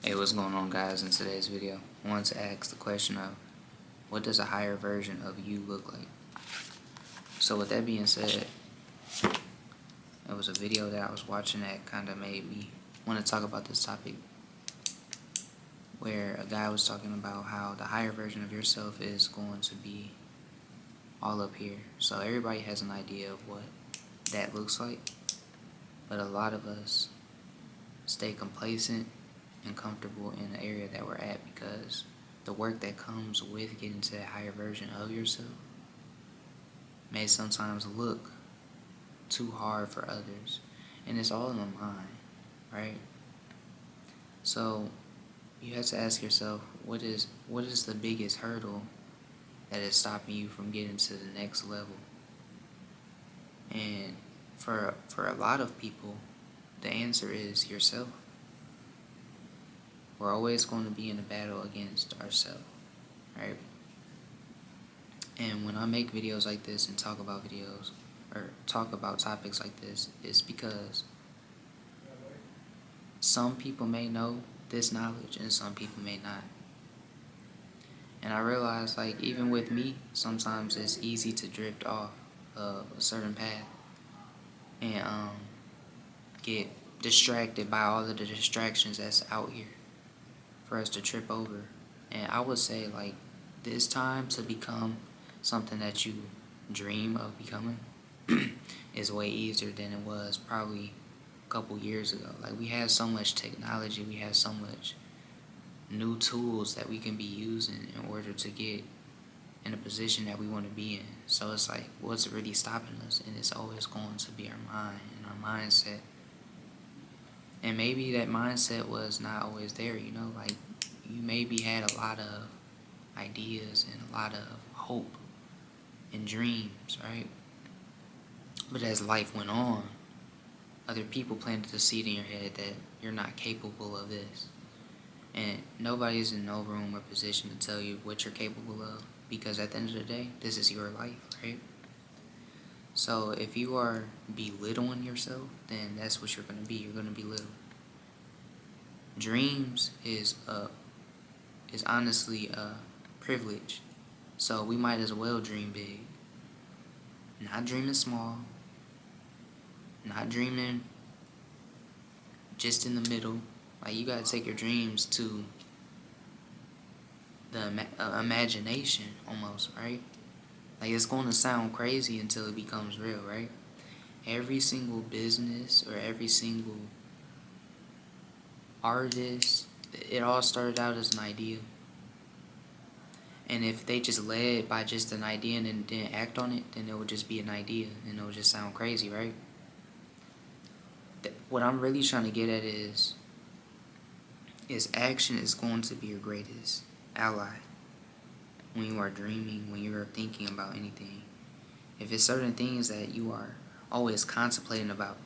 Hey, what's going on, guys? In today's video, I wanted to ask the question of what does a higher version of you look like? So with that being said, it was a video that I was watching that kind of made me want to talk about this topic, where a guy was talking about how the higher version of yourself is going to be all up here. So everybody has an idea of what that looks like, but a lot of us stay complacent and comfortable in the area that we're at because the work that comes with getting to that higher version of yourself may sometimes look too hard for others, and it's all in the mind, right? So you have to ask yourself, what is the biggest hurdle that is stopping you from getting to the next level? And for a lot of people, the answer is yourself. We're always going to be in a battle against ourselves, right? And when I make videos like this and talk about videos or talk about topics like this, it's because some people may know this knowledge and some people may not. And I realize, like, even with me, sometimes it's easy to drift off of a certain path and get distracted by all of the distractions that's out here for us to trip over. And I would say, like, this time to become something that you dream of becoming is way easier than it was probably a couple years ago. Like, we have so much technology, we have so much new tools that we can be using in order to get in a position that we want to be in. So it's like, what's really stopping us? And it's always going to be our mind and our mindset. And maybe that mindset was not always there, you know, like, you maybe had a lot of ideas and a lot of hope and dreams, right? But as life went on, other people planted the seed in your head that you're not capable of this. And nobody's in no room or position to tell you what you're capable of, because at the end of the day, this is your life, right? So if you are belittling yourself, then that's what you're going to be. You're going to belittle. Dreams is honestly a privilege. So we might as well dream big. Not dreaming small. Not dreaming just in the middle. Like, you gotta take your dreams to the imagination almost, right? Like, it's going to sound crazy until it becomes real, right? Every single business or every single artist, it all started out as an idea. And if they just led by just an idea and then didn't act on it, then it would just be an idea and it would just sound crazy, right? What I'm really trying to get at is action is going to be your greatest ally when you are dreaming, when you are thinking about anything. If it's certain things that you are always contemplating about,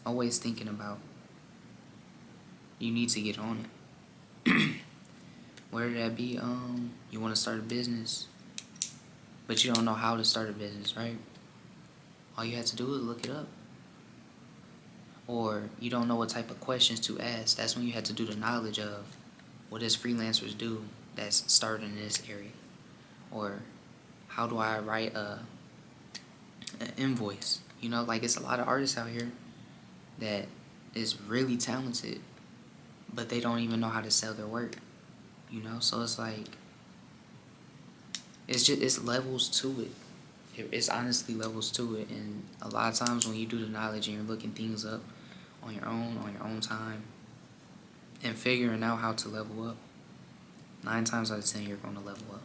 always thinking about, you need to get on it. Whether that be, you want to start a business, but you don't know how to start a business, right? All you have to do is look it up. Or you don't know what type of questions to ask. That's when you have to do the knowledge of what does freelancers do that's starting in this area. Or how do I write an invoice? You know, like, it's a lot of artists out here that is really talented, but they don't even know how to sell their work. You know, so it's like, it's levels to it. It's honestly levels to it, and a lot of times when you do the knowledge and you're looking things up on your own time, and figuring out how to level up, 9 times out of 10 you're going to level up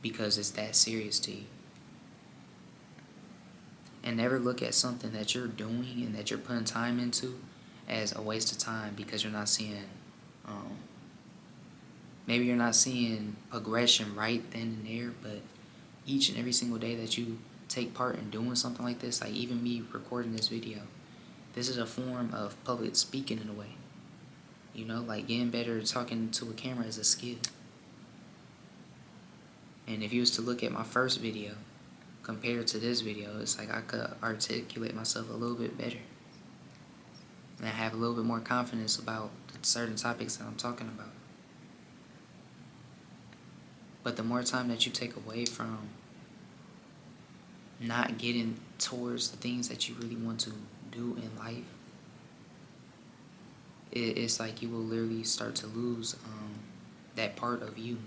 because it's that serious to you. And never look at something that you're doing and that you're putting time into as a waste of time because you're not seeing, maybe you're not seeing progression right then and there, but each and every single day that you take part in doing something like this, like even me recording this video, this is a form of public speaking in a way. You know, like, getting better at talking to a camera is a skill. And if you was to look at my first video compared to this video, it's like I could articulate myself a little bit better. and I have a little bit more confidence about certain topics that I'm talking about. But the more time that you take away from not getting towards the things that you really want to do in life, it's like you will literally start to lose that part of you.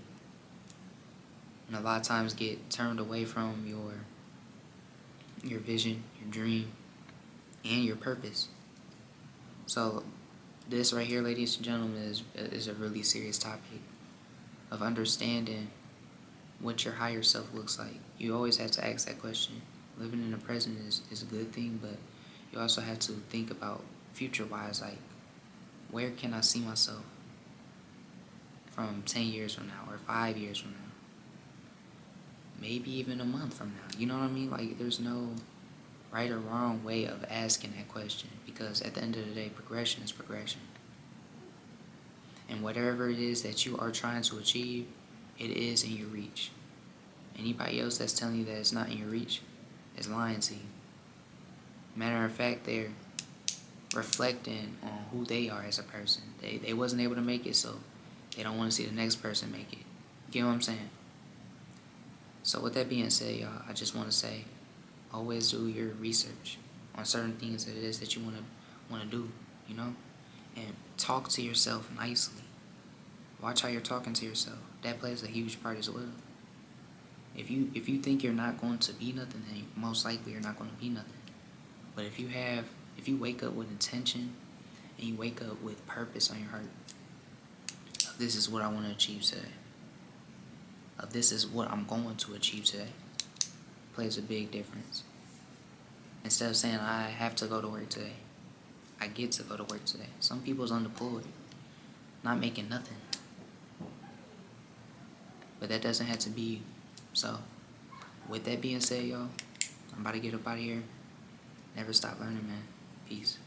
And a lot of times get turned away from your vision, your dream, and your purpose. So this right here, ladies and gentlemen, is a really serious topic of understanding what your higher self looks like. You always have to ask that question. Living in the present is a good thing, but you also have to think about future wise, like where can I see myself from 10 years from now or 5 years from now? Maybe even a month from now. You know what I mean? Like there's no right or wrong way of asking that question, because at the end of the day, progression is progression. And whatever it is that you are trying to achieve, it is in your reach. Anybody else that's telling you that it's not in your reach is lying to you. Matter of fact, they're reflecting on who they are as a person. They wasn't able to make it, so they don't want to see the next person make it. You get what I'm saying? So with that being said, y'all, I just want to say, always do your research on certain things that it is that you want to do, you know? And talk to yourself nicely. Watch how you're talking to yourself. That plays a huge part as well. If you think you're not going to be nothing, then most likely you're not going to be nothing. But if you wake up with intention and you wake up with purpose on your heart, this is what I want to achieve today. This is what I'm going to achieve today. Plays a big difference. Instead of saying I have to go to work today, I get to go to work today. Some people's unemployed, not making nothing. But that doesn't have to be you. So, with that being said, y'all, I'm about to get up out of here. Never stop learning, man. Peace.